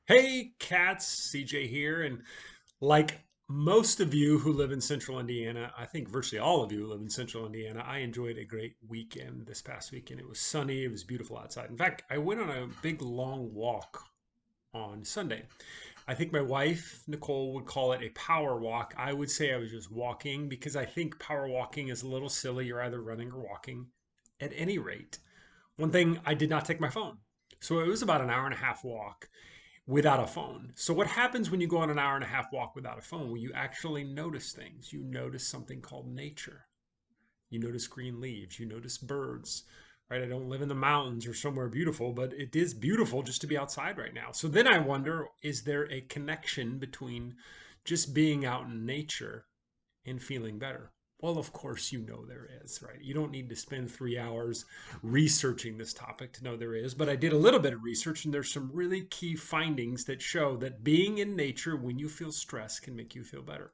Hey, cats, CJ here. And like most of you who live in central Indiana, I think virtually all of you who live in central Indiana, I enjoyed a great weekend this past weekend. It was sunny, it was beautiful outside. In fact, I went on a big long walk on Sunday. I think my wife, Nicole, would call it a power walk. I would say I was just walking because I think power walking is a little silly. You're either running or walking. At any rate, one thing, I did not take my phone. So it was about an hour and a half walk without a phone. So what happens when you go on an hour and a half walk without a phone? Well, you actually notice things. You notice something called nature. You notice green leaves. You notice birds. Right? I don't live in the mountains or somewhere beautiful, but it is beautiful just to be outside right now. So then I wonder, is there a connection between just being out in nature and feeling better? Well, of course, you know there is, right? You don't need to spend 3 hours researching this topic to know there is, but I did a little bit of research and there's some really key findings that show that being in nature when you feel stress can make you feel better.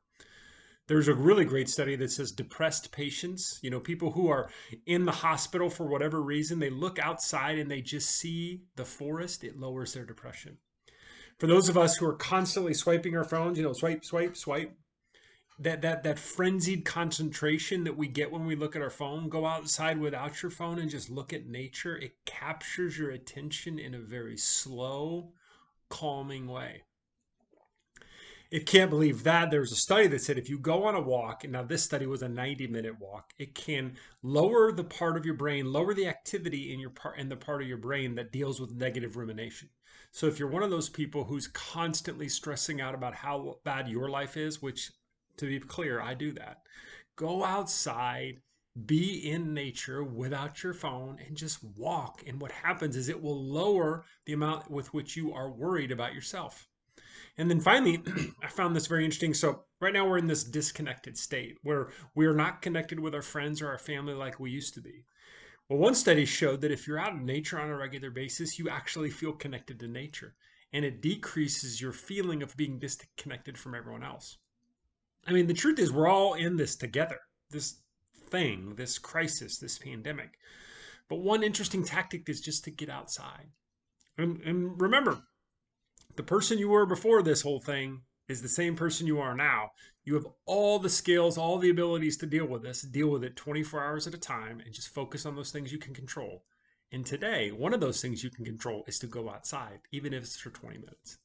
There's a really great study that says depressed patients, people who are in the hospital for whatever reason, they look outside and they just see the forest, it lowers their depression. For those of us who are constantly swiping our phones, swipe, swipe, swipe, that frenzied concentration that we get when we look at our phone, go outside without your phone and just look at nature. It captures your attention in a very slow, calming way. It can't believe that. There was a study that said if you go on a walk, and now this study was a 90-minute walk, it can lower the part of your brain, lower the activity in the part of your brain that deals with negative rumination. So if you're one of those people who's constantly stressing out about how bad your life is, which to be clear, I do that. Go outside, be in nature without your phone and just walk. And what happens is it will lower the amount with which you are worried about yourself. And then finally, I found this very interesting. So, right now we're in this disconnected state where we are not connected with our friends or our family like we used to be. Well, one study showed that if you're out in nature on a regular basis, you actually feel connected to nature and it decreases your feeling of being disconnected from everyone else. I mean, the truth is, we're all in this together, this thing, this crisis, this pandemic. But one interesting tactic is just to get outside. And remember, the person you were before this whole thing is the same person you are now. You have all the skills, all the abilities to deal with this, deal with it 24 hours at a time, and just focus on those things you can control. And today, one of those things you can control is to go outside, even if it's for 20 minutes.